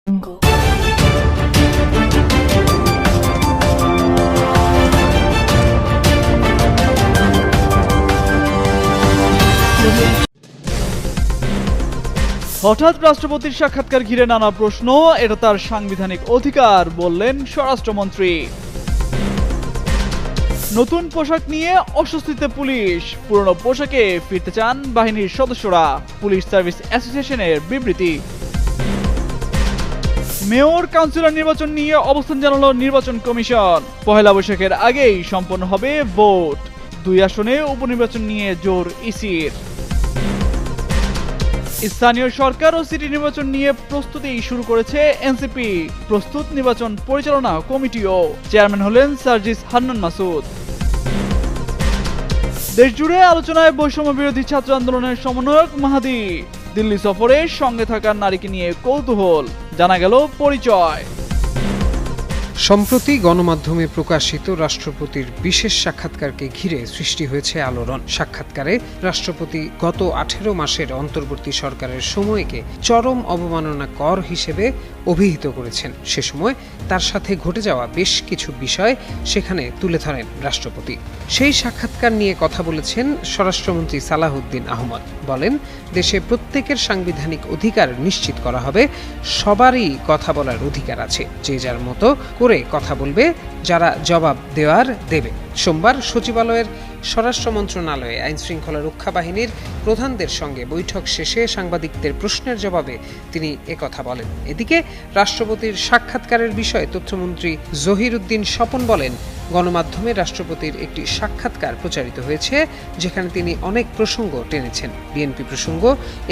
হঠাৎ রাষ্ট্রপতির সাক্ষাৎকার ঘিরে নানা প্রশ্ন, এটা তার সাংবিধানিক অধিকার বললেন স্বরাষ্ট্রমন্ত্রী। নতুন পোশাক নিয়ে অস্বস্তিতে পুলিশ, পুরনো পোশাকে ফিরতে চান বাহিনীর সদস্যরা, পুলিশ সার্ভিস অ্যাসোসিয়েশনের বিবৃতি। মেয়র কাউন্সিলর নির্বাচন নিয়ে অবস্থান জানালো নির্বাচন কমিশন, পহেলা বৈশাখের আগেই সম্পন্ন হবে ভোট। 2 আসনে উপনির্বাচন নিয়ে জোর ইসির। স্থানীয় সরকার ও সিটি নির্বাচন নিয়ে প্রস্তুতি শুরু করেছে এনসিপি, প্রস্তুত নির্বাচন পরিচালনা কমিটিও, চেয়ারম্যান হলেন সার্জিস হান্নান মাসুদ। দেশজুড়ে আলোচনায় বৈষম্য বিরোধী ছাত্র আন্দোলনের সমন্বয়ক মাহাদি, দিল্লি সফরে সঙ্গে থাকা নারীকে নিয়ে কৌতূহল, জানা গেল পরিচয়। সম্প্রতি গণমাধ্যমে প্রকাশিত রাষ্ট্রপতির বিশেষ সাক্ষাৎকারকে ঘিরে সৃষ্টি হয়েছে আলোড়ন। সাক্ষাৎকারে রাষ্ট্রপতি গত 18 মাসের অন্তর্বর্তী সরকারের সময়কে চরম অবমাননাকর হিসেবে অভিহিত করেছেন। সে সময় তার সাথে ঘটে যাওয়া বেশ কিছু বিষয় সেখানে তুলে ধরেন রাষ্ট্রপতি। সেই সাক্ষাৎকার নিয়ে কথা বলেছেন স্বরাষ্ট্রমন্ত্রী সালাহউদ্দিন আহমদ। বলেন, দেশে প্রত্যেকের সাংবিধানিক অধিকার নিশ্চিত করা হবে, সবারই কথা বলার অধিকার আছে, যে যার মতো করে কথা বলবে, যারা জবাব দেওয়ার দেবে। সোমবার সচিবালয়ের স্বরাষ্ট্র মন্ত্রণালয়ে আইন শৃঙ্খলা রক্ষা বাহিনীর প্রধানদের সঙ্গে বৈঠক শেষে সাংবাদিকদের প্রশ্নের জবাবে তিনি একথা বলেন। এদিকে রাষ্ট্রপতির সাক্ষাৎকারের বিষয়ে তথ্যমন্ত্রী জহির উদ্দিন স্বপন বলেন, গণমাধ্যমে রাষ্ট্রপতির একটি সাক্ষাৎকার প্রচারিত হয়েছে, যেখানে তিনি অনেক প্রসঙ্গ টেনেছেন। বিএনপি প্রসঙ্গ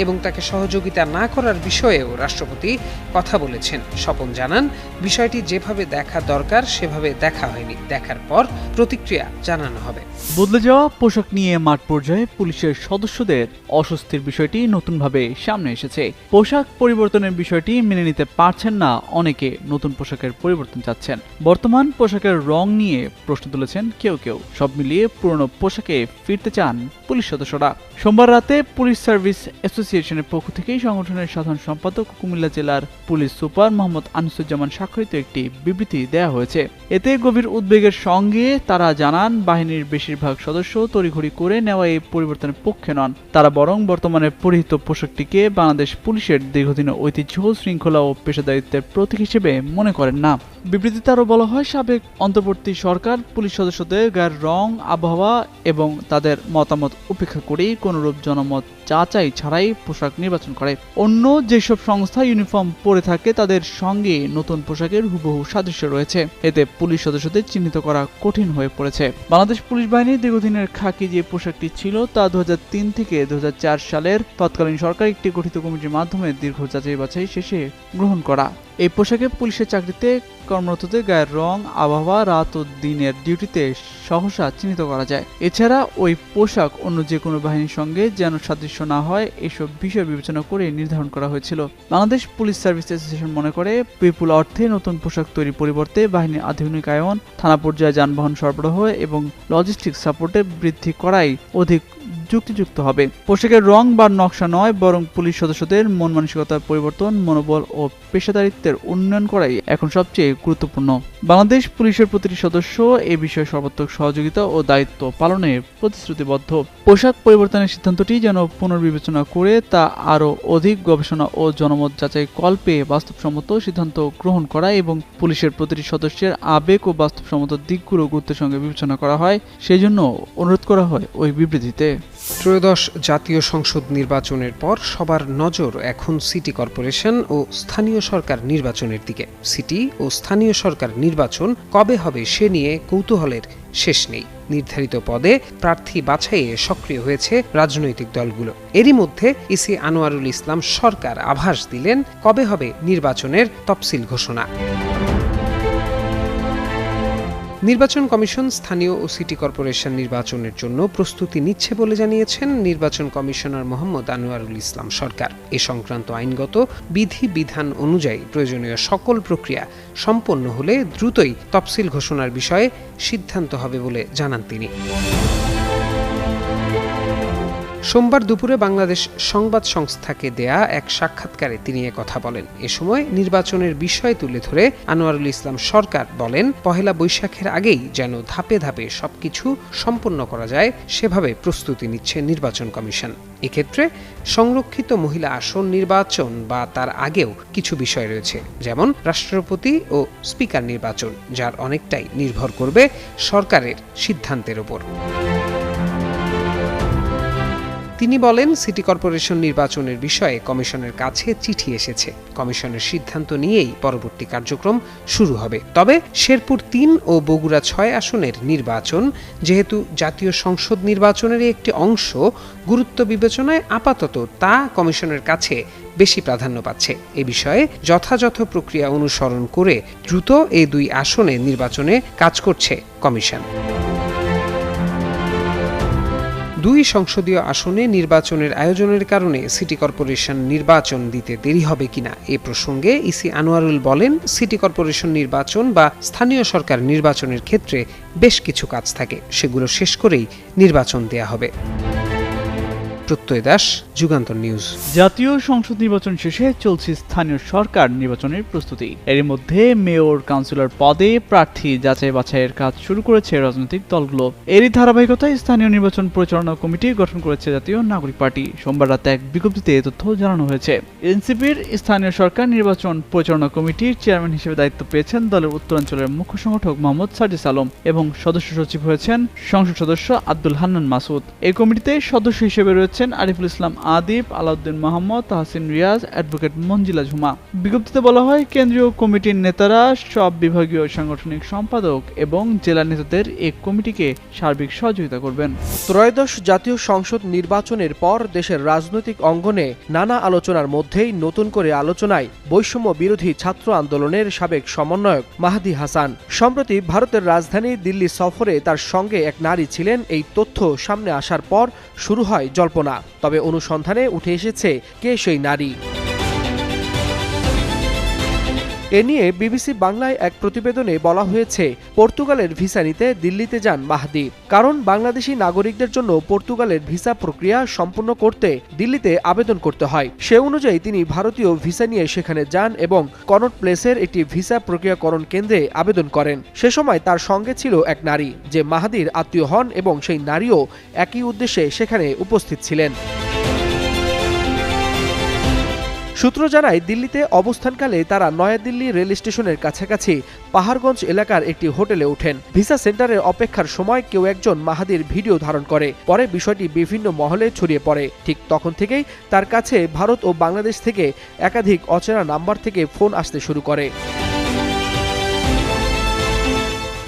এবং তাকে সহযোগিতা না করার বিষয়েও রাষ্ট্রপতি কথা বলেছেন। স্বপন জানান, বিষয়টি যেভাবে দেখা দরকার সেভাবে দেখা হয়নি, দেখার পর প্রতিক্রিয়া জানানো হবে। বদলে যাওয়া পোশাক নিয়ে মাঠ পর্যায়ে পুলিশের সদস্যদের অস্বস্তির বিষয়টি নতুনভাবে সামনে এসেছে। পোশাক পরিবর্তনের বিষয়টি মেনে নিতে পারছেন না অনেকে, নতুন পোশাকের পরিবর্তন চাচ্ছেন। বর্তমান পোশাকের রং নিয়ে প্রশ্ন তুলেছেন কেউ কেউ। সব মিলিয়ে পুরনো পোশাকে ফিরতে চান পুলিশ সদস্যরা। সোমবার রাতে পুলিশ সার্ভিস অ্যাসোসিয়েশনের পক্ষ থেকে সংগঠনের সাধারণ সম্পাদক কুমিল্লা জেলার পুলিশ সুপার মোহাম্মদ আনিসুজ্জামান স্বাক্ষরিত একটি বিবৃতি দেওয়া হয়েছে। এতে গভীর উদ্বেগের সঙ্গে তারা জানান, বাহিনীর বেশিরভাগ সদস্য তড়িঘড়ি করে নেওয়া এই পরিবর্তনের পক্ষে নন। তারা বরং বর্তমানে পরিহিত পোশাকটিকে বাংলাদেশ পুলিশের দীর্ঘদিনের ঐতিহ্য, শৃঙ্খলা ও পেশাদারিত্বের প্রতীক হিসেবে মনে করেন না। বিবৃতিতে আরও বলা হয়, সাবেক অন্তর্বর্তী সরকার পুলিশ সদস্যদের গায়ের রং, আবহাওয়া এবং তাদের মতামত উপেক্ষা করেই কোনরূপ জনমত যাচাই ছাড়াই পোশাক নির্বাচন করে। অন্য যেসব সংস্থা ইউনিফর্ম পরে থাকে তাদের সঙ্গে নতুন পোশাকের হুবহু সাদৃশ্য রয়েছে। এতে পুলিশ সদস্যদের চিহ্নিত করা কঠিন হয়ে পড়েছে। বাংলাদেশ পুলিশ বাহিনীর দীর্ঘদিনের খাকি যে পোশাকটি ছিল তা 2003 থেকে 2004 সালের তৎকালীন সরকার একটি গঠিত কমিটির মাধ্যমে দীর্ঘ যাচাই বাছাই শেষে গ্রহণ করা। এই পোশাকে পুলিশের চাকরিতে কর্মরতদের গায়ের রং, আবহাওয়া, রাত ও দিনের ডিউটিতে সহসা চিহ্নিত করা যায়। এছাড়া ওই পোশাক অন্য যে কোনো বাহিনীর সঙ্গে যেন সাদৃশ্য না হয়, এসব বিষয় বিবেচনা করে নির্ধারণ করা হয়েছিল। বাংলাদেশ পুলিশ সার্ভিস অ্যাসোসিয়েশন মনে করে, বিপুল অর্থে নতুন পোশাক তৈরির পরিবর্তে বাহিনীর আধুনিকায়ন, থানা পর্যায়ে যানবাহন সরবরাহ এবং লজিস্টিক সাপোর্টে বৃদ্ধি করাই অধিক যুক্তিযুক্ত হবে। পোশাকের রং বা নকশা নয়, বরং পুলিশ সদস্যদের মন মানসিকতার পরিবর্তন, মনোবল ও পেশাদারিত্বের উন্নয়ন করাই এখন সবচেয়ে গুরুত্বপূর্ণ। বাংলাদেশ পুলিশের প্রতিটি সদস্য এ বিষয়ে সর্বাত্মক সহযোগিতা ও দায়িত্ব পালনে প্রতিশ্রুতিবদ্ধ। পোশাক পরিবর্তনের সিদ্ধান্তটি যেন পুনর্বিবেচনা করে তা আরও অধিক গবেষণা ও জনমত যাচাই কল্পে বাস্তবসম্মত সিদ্ধান্ত গ্রহণ করা এবং পুলিশের প্রতিটি সদস্যের আবেগ ও বাস্তবসম্মত দিকগুলো গুরুত্বের সঙ্গে বিবেচনা করা হয়, সেই জন্য অনুরোধ করা হয় ওই বিবৃতিতে। ত্রয়োদশ জাতীয় সংসদ নির্বাচনের পর সবার নজর এখন সিটি কর্পোরেশন ও স্থানীয় সরকার নির্বাচনের দিকে। সিটি ও স্থানীয় সরকার নির্বাচন কবে হবে সে নিয়ে কৌতূহলের শেষ নেই। নির্ধারিত পদে প্রার্থী বাছাইয়ে সক্রিয় হয়েছে রাজনৈতিক দলগুলো। এরই মধ্যে ইসি আনোয়ারুল ইসলাম সরকার আভাস দিলেন, কবে হবে নির্বাচনের তফসিল ঘোষণা। নির্বাচন কমিশন স্থানীয় ও সিটি কর্পোরেশন নির্বাচনের জন্য প্রস্তুতি নিচ্ছে বলে জানিয়েছেন নির্বাচন কমিশনার মোহাম্মদ আনোয়ারুল ইসলাম সরকার। এ সংক্রান্ত আইনগত বিধিবিধান অনুযায়ী প্রয়োজনীয় সকল প্রক্রিয়া সম্পন্ন হলে দ্রুতই তফসিল ঘোষণার বিষয়ে সিদ্ধান্ত হবে বলে জানান তিনি। সোমবার দুপুরে বাংলাদেশ সংবাদ সংস্থাকে দেয়া এক সাক্ষাৎকারে তিনি কথা বলেন। এ সময় নির্বাচনের বিষয় তুলে ধরে আনোয়ারুল ইসলাম সরকার বলেন, পহেলা বৈশাখের আগেই যেন ধাপে ধাপে সবকিছু সম্পন্ন করা যায় সেভাবে প্রস্তুতি নিচ্ছে নির্বাচন কমিশন। এক্ষেত্রে সংরক্ষিত মহিলা আসন নির্বাচন বা তার আগেও কিছু বিষয় রয়েছে, যেমন রাষ্ট্রপতি ও স্পিকার নির্বাচন, যার অনেকটাই নির্ভর করবে সরকারের সিদ্ধান্তের উপর। তিনি বলেন, সিটি কর্পোরেশন নির্বাচনের বিষয়ে কমিশনের কাছে চিঠি এসেছে। কমিশনের সিদ্ধান্ত নিয়েই পরবর্তী কার্যক্রম শুরু হবে। তবে শেরপুর ৩ ও বগুড়া ৬ আসনের নির্বাচন যেহেতু জাতীয় সংসদ নির্বাচনের একটি অংশ, গুরুত্ব বিবেচনায় আপাতত তা কমিশনের কাছে বেশি প্রাধান্য পাচ্ছে। এ বিষয়ে যথাযথ প্রক্রিয়া অনুসরণ করে দ্রুত এই ২ আসনে নির্বাচনে কাজ করছে কমিশন। ২ সংসদীয় আসনে নির্বাচনের আয়োজনের কারণে সিটি কর্পোরেশন নির্বাচন দিতে দেরি হবে কিনা এ প্রসঙ্গে ইসি আনোয়ারুল বলেন, সিটি কর্পোরেশন নির্বাচন বা স্থানীয় সরকার নির্বাচনের ক্ষেত্রে বেশ কিছু কাজ থাকে, সেগুলো শেষ করেই নির্বাচন দেয়া হবে। প্রত্যয় দাস, যুগান্তর নিউজ। জাতীয় সংসদ নির্বাচন শেষে চলছে স্থানীয় সরকার নির্বাচনের প্রস্তুতি। এর মধ্যে মেয়র, কাউন্সিলর পদে প্রার্থী যাচাই বাছাইয়ের কাজ শুরু করেছে রাজনৈতিক দলগুলো। এরই ধারাবাহিকতায় স্থানীয় নির্বাচন পরিচালনা কমিটি গঠন করেছে জাতীয় নাগরিক পার্টি। সোমবার রাতে এক বিজ্ঞপ্তিতে এ তথ্য জানানো হয়েছে। এনসিপির স্থানীয় সরকার নির্বাচন পরিচালনা কমিটির চেয়ারম্যান হিসেবে দায়িত্ব পেয়েছেন দলের উত্তরাঞ্চলের মুখ্য সংগঠক মোহাম্মদ সার্জিস আলম এবং সদস্য সচিব হয়েছেন সংসদ সদস্য আব্দুল হান্নান মাসুদ। এই কমিটিতে সদস্য হিসেবে রয়েছে আরিফুল ইসলাম আদিব, আলাউদ্দিন মোহাম্মদ, তাহসিন রিয়াজ, অ্যাডভোকেট মঞ্জিলা ঝুমা। বিজ্ঞপ্তিতে বলা হয়, কেন্দ্রীয় কমিটির নেতারা, সব বিভাগীয় সাংগঠনিক সম্পাদক এবং জেলা নেতাদের এই কমিটিকে সার্বিক সহযোগিতা করবেন। ত্রয়োদশ জাতীয় সংসদ নির্বাচনের পর দেশের রাজনৈতিক অঙ্গনে নানা আলোচনার মধ্যেই নতুন করে আলোচনায় বৈষম্য বিরোধী ছাত্র আন্দোলনের সাবেক সমন্বয়ক মাহদি হাসান। সম্প্রতি ভারতের রাজধানী দিল্লি সফরে তার সঙ্গে এক নারী ছিলেন। এই তথ্য সামনে আসার পর শুরু হয় জল্পনা। তবে অনুসন্ধানে উঠে এসেছে কে সেই নারী। এ নিয়ে বিবিসি বাংলায় এক প্রতিবেদনে বলা হয়েছে, পর্তুগালের ভিসা নিতে দিল্লিতে যান মাহদি। কারণ বাংলাদেশি নাগরিকদের জন্য পর্তুগালের ভিসা প্রক্রিয়া সম্পূর্ণ করতে দিল্লিতে আবেদন করতে হয়। সে অনুযায়ী তিনি ভারতীয় ভিসা নিয়ে সেখানে যান এবং কনট প্লেসের একটি ভিসা প্রক্রিয়াকরণ কেন্দ্রে আবেদন করেন। সে সময় তার সঙ্গে ছিল এক নারী, যে মাহদির আত্মীয় হন এবং সেই নারীও একই উদ্দেশ্যে সেখানে উপস্থিত ছিলেন। সূত্র জানায়, দিল্লিতে অবস্থানকালে তারা নয়াদিল্লি রেল স্টেশনের কাছাকাছি পাহাড়গঞ্জ এলাকার একটি হোটেলে ওঠেন। ভিসা সেন্টারের অপেক্ষার সময় কেউ একজন মাহাদির ভিডিও ধারণ করে। পরে বিষয়টি বিভিন্ন মহলে ছড়িয়ে পড়ে। ঠিক তখন থেকেই তার কাছে ভারত ও বাংলাদেশ থেকে একাধিক অচেনা নাম্বার থেকে ফোন আসতে শুরু করে।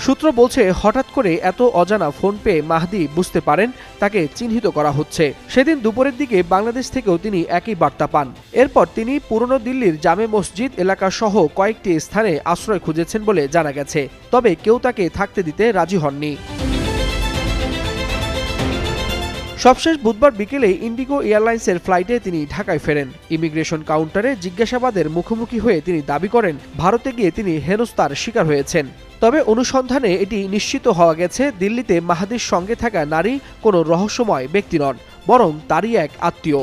সূত্র বলছে, হঠাৎ করে এত অজানা ফোন পেয়ে মাহদি বুঝতে পারেন তাকে চিহ্নিত করা হচ্ছে। সেদিন দুপুরের দিকে বাংলাদেশ থেকেও তিনি একই বার্তা পান। এরপর তিনি পুরনো দিল্লির জামে মসজিদ এলাকা সহ কয়েকটি স্থানে আশ্রয় খুঁজেছেন বলে জানা গেছে। তবে কেউ তাকে থাকতে দিতে রাজি হননি। সবশেষ বুধবার বিকেলে ইন্ডিগো এয়ারলাইন্সের ফ্লাইটে তিনি ঢাকায় ফেরেন। ইমিগ্রেশন কাউন্টারে জিজ্ঞাসাবাদের মুখোমুখি হয়ে তিনি দাবি করেন, ভারতে গিয়ে তিনি হেনস্থার শিকার হয়েছেন। তবে অনুসন্ধানে এটি নিশ্চিত হওয়া গেছে, দিল্লিতে মাহাদির সঙ্গে থাকা নারী কোনো রহস্যময় ব্যক্তি নন, বরং তারই এক আত্মীয়।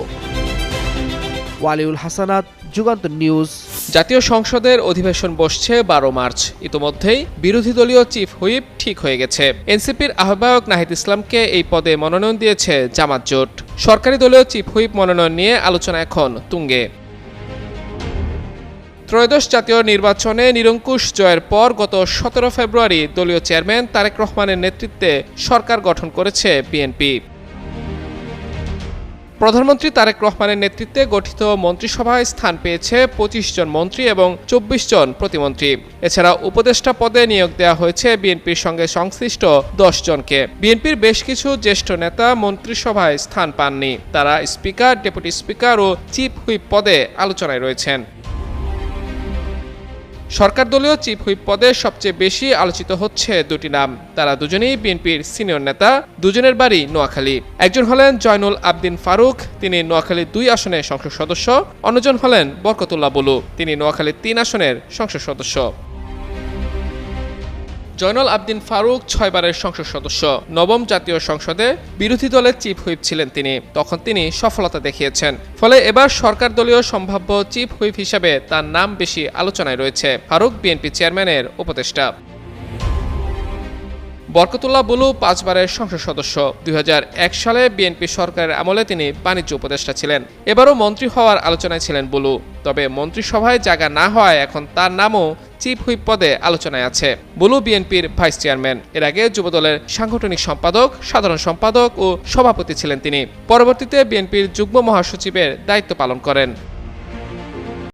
ওয়ালিউল হাসানাত, যুগান্তর নিউজ। জাতীয় সংসদের অধিবেশন বসছে ১২ মার্চ। ইতোমধ্যেই বিরোধী দলীয় চিফ হুইপ ঠিক হয়ে গেছে। এনসিপির আহ্বায়ক নাহিদ ইসলামকে এই পদে মনোনয়ন দিয়েছে জামাত জোট। সরকারি দলীয় চিফ হুইপ মনোনয়ন নিয়ে আলোচনা এখন তুঙ্গে। ত্রয়োদশ জাতীয় নির্বাচনে নিরঙ্কুশ জয়ের পর গত ১৭ ফেব্রুয়ারি দলীয় চেয়ারম্যান তারেক রহমানের নেতৃত্বে সরকার গঠন করেছে বিএনপি। প্রধানমন্ত্রী তারেক রহমানের নেতৃত্বে গঠিত মন্ত্রিসভায় স্থান পেয়েছে ২৫ জন মন্ত্রী এবং ২৪ জন প্রতিমন্ত্রী। এছাড়া উপদেষ্টা পদে নিয়োগ দেওয়া হয়েছে বিএনপির সঙ্গে সংশ্লিষ্ট ১০ জনকে। বিএনপির বেশ কিছু জ্যেষ্ঠ নেতা মন্ত্রিসভায় স্থান পাননি। তারা স্পিকার, ডেপুটি স্পিকার ও চিফ হুইপ পদে আলোচনায় রয়েছেন। সরকার দলীয় চিফ হুইপ পদে সবচেয়ে বেশি আলোচিত হচ্ছে দুটি নাম। তারা দুজনেই বিএনপির সিনিয়র নেতা, দুজনের বাড়ি নোয়াখালী। একজন হলেন জয়নুল আবদিন ফারুক, তিনি নোয়াখালী ২ আসনের সংসদ সদস্য। অন্যজন হলেন বরকতুল্লাহ বুলু, তিনি নোয়াখালী ৩ আসনের সংসদ সদস্য। জয়নুল আবদিন ফারুক 6 বারের সংসদ সদস্য। নবম জাতীয় সংসদে বিরোধী দলের চিফ হুইপ ছিলেন তিনি। তখন তিনি সফলতা দেখিয়েছেন। ফলে এবার সরকার দলীয় সম্ভাব্য চিফ হুইপ হিসাবে তার নাম বেশি আলোচনায় রয়েছে। ফারুক বিএনপি চেয়ারম্যানের উপদেষ্টা। বরকতুল্লাহ বুলু 5 বারের সংসদ সদস্য। 2001 সালে বিএনপি সরকারের আমলে তিনি বাণিজ্য উপদেষ্টা ছিলেন। এবারও মন্ত্রী হওয়ার আলোচনায় ছিলেন বুলু। তবে মন্ত্রিসভায় জায়গা না হওয়ায় এখন তার নামও চিফ হুইপ পদে আলোচনায় আছে। বুলু বিএনপির ভাইস চেয়ারম্যান। এর আগে যুবদলের সাংগঠনিক সম্পাদক, সাধারণ সম্পাদক ও সভাপতি ছিলেন তিনি। পরবর্তীতে বিএনপির যুগ্ম মহাসচিবের দায়িত্ব পালন করেন।